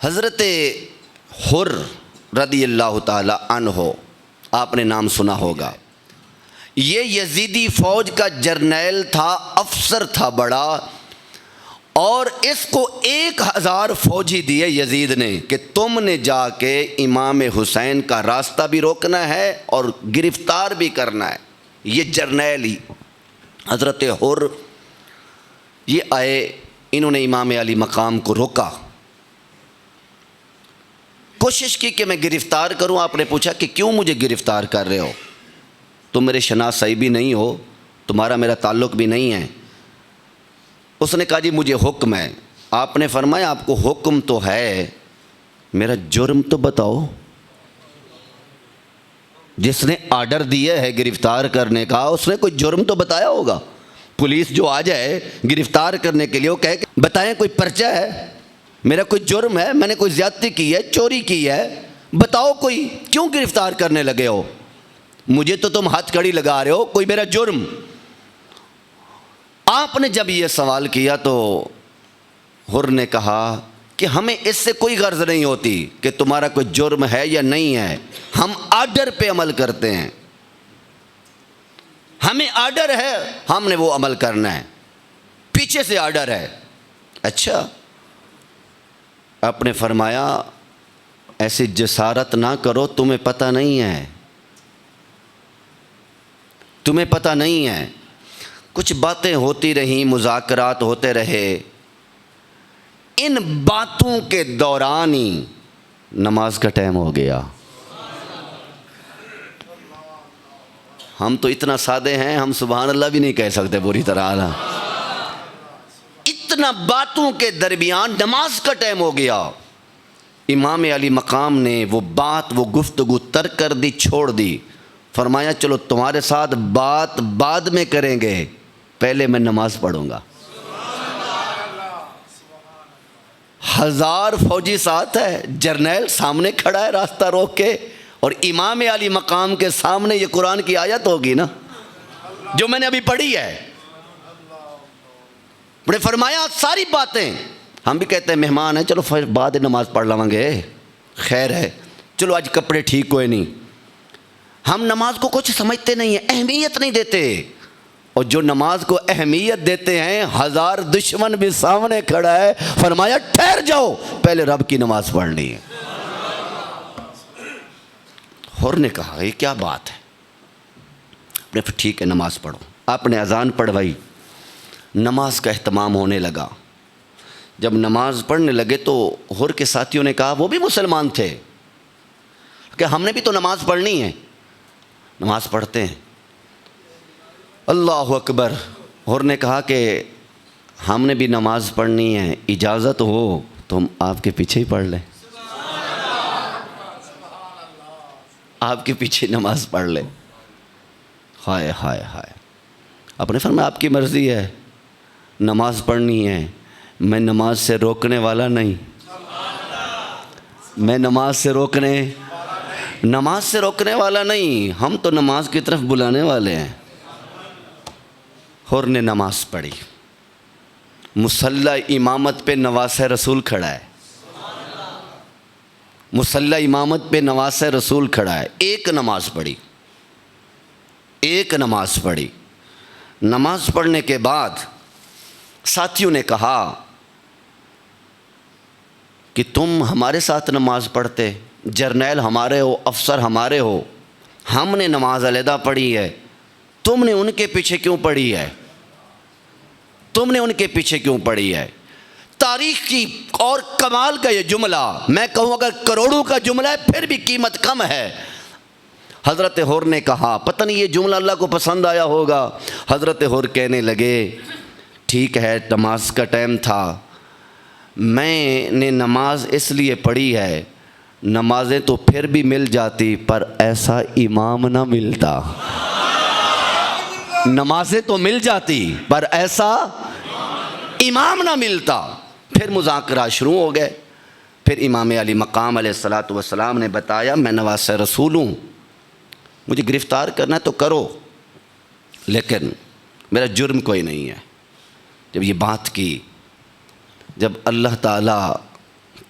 حضرت حر رضی اللہ تعالی عنہ، آپ نے نام سنا ہوگا، یہ یزیدی فوج کا جرنیل تھا، افسر تھا بڑا، اور اس کو 1000 فوجی دیے یزید نے کہ تم نے جا کے امام حسین کا راستہ بھی روکنا ہے اور گرفتار بھی کرنا ہے۔ یہ جرنیل ہی حضرت حر یہ آئے، انہوں نے امام علی مقام کو روکا، کوشش کی کہ میں گرفتار کروں۔ آپ نے پوچھا کہ کیوں مجھے گرفتار کر رہے ہو؟ تم میرے شناسائی بھی نہیں ہو، تمہارا میرا تعلق بھی نہیں ہے۔ اس نے کہا جی مجھے حکم ہے۔ آپ نے فرمایا آپ کو حکم تو ہے، میرا جرم تو بتاؤ۔ جس نے آرڈر دیا ہے گرفتار کرنے کا، اس نے کوئی جرم تو بتایا ہوگا۔ پولیس جو آ جائے گرفتار کرنے کے لیے، وہ کہے کہ بتائیں کوئی پرچہ ہے، میرا کوئی جرم ہے، میں نے کوئی زیادتی کی ہے، چوری کی ہے، بتاؤ کوئی، کیوں گرفتار کرنے لگے ہو؟ مجھے تو تم ہاتھ کڑی لگا رہے ہو، کوئی میرا جرم۔ آپ نے جب یہ سوال کیا تو حر نے کہا کہ ہمیں اس سے کوئی غرض نہیں ہوتی کہ تمہارا کوئی جرم ہے یا نہیں ہے، ہم آرڈر پہ عمل کرتے ہیں، ہمیں آرڈر ہے، ہم نے وہ عمل کرنا ہے، پیچھے سے آرڈر ہے۔ اچھا، آپ نے فرمایا ایسی جسارت نہ کرو، تمہیں پتہ نہیں ہے، تمہیں پتہ نہیں ہے۔ کچھ باتیں ہوتی رہیں، مذاکرات ہوتے رہے، ان باتوں کے دوران ہی نماز کا ٹائم ہو گیا۔ ہم تو اتنا سادے ہیں، ہم سبحان اللہ بھی نہیں کہہ سکتے پوری طرح۔ اتنا باتوں کے درمیان نماز کا ٹائم ہو گیا۔ امام علی مقام نے وہ بات، وہ گفتگو ترک کر دی، چھوڑ دی۔ فرمایا چلو تمہارے ساتھ بات بعد میں کریں گے، پہلے میں نماز پڑھوں گا۔ 1000 فوجی ساتھ ہے، جرنیل سامنے کھڑا ہے راستہ روک کے، اور امام علی مقام کے سامنے یہ قرآن کی آیت ہوگی نا جو میں نے ابھی پڑھی ہے۔ بڑے فرمایا ساری باتیں، ہم بھی کہتے ہیں مہمان ہیں، چلو بعد نماز پڑھ لیں گے، خیر ہے، چلو آج کپڑے ٹھیک ہوئے نہیں۔ ہم نماز کو کچھ سمجھتے نہیں ہیں، اہمیت نہیں دیتے، اور جو نماز کو اہمیت دیتے ہیں 1000 دشمن بھی سامنے کھڑا ہے، فرمایا ٹھہر جاؤ، پہلے رب کی نماز پڑھنی ہے۔ حر نے کہا یہ کیا بات ہے؟ آپ نے پھر ٹھیک ہے نماز پڑھو۔ آپ نے اذان پڑھوائی، نماز کا اہتمام ہونے لگا۔ جب نماز پڑھنے لگے تو حر کے ساتھیوں نے کہا، وہ بھی مسلمان تھے، کہ ہم نے بھی تو نماز پڑھنی ہے، نماز پڑھتے ہیں۔ اللہ اکبر۔ حر نے کہا کہ ہم نے بھی نماز پڑھنی ہے، اجازت ہو تو ہم آپ کے پیچھے ہی پڑھ لیں، آپ کے پیچھے نماز پڑھ لیں۔ ہائے ہائے ہائے۔ آپ نے فرمایا آپ کی مرضی ہے، نماز پڑھنی ہے، میں نماز سے روکنے والا نہیں، میں نماز سے روکنے والا نہیں، ہم تو نماز کی طرف بلانے والے ہیں۔ حر نے نماز پڑھی، مصلی امامت پہ نواسہ رسول کھڑا ہے، مصلی امامت پہ نواسہ رسول کھڑا ہے۔ ایک نماز پڑھی۔ نماز پڑھنے کے بعد ساتھیوں نے کہا کہ تم ہمارے ساتھ نماز پڑھتے، جرنیل ہمارے ہو، افسر ہمارے ہو، ہم نے نماز علیحدہ پڑھی ہے، تم نے ان کے پیچھے کیوں پڑھی ہے؟ تاریخ کی اور کمال کا یہ جملہ، میں کہوں اگر کروڑوں کا جملہ ہے پھر بھی قیمت کم ہے۔ حضرت حر نے کہا، پتہ نہیں یہ جملہ اللہ کو پسند آیا ہوگا۔ حضرت حر کہنے لگے ٹھیک ہے، نماز کا ٹائم تھا، میں نے نماز اس لیے پڑھی ہے، نمازیں تو پھر بھی مل جاتی پر ایسا امام نہ ملتا۔ نمازیں تو مل جاتی پر ایسا امام نہ ملتا۔ پھر مذاکرات شروع ہو گئے۔ پھر امام علی مقام علیہ السلام نے بتایا میں نواسہ رسول ہوں، مجھے گرفتار کرنا ہے تو کرو، لیکن میرا جرم کوئی نہیں ہے۔ جب یہ بات کی، جب اللہ تعالیٰ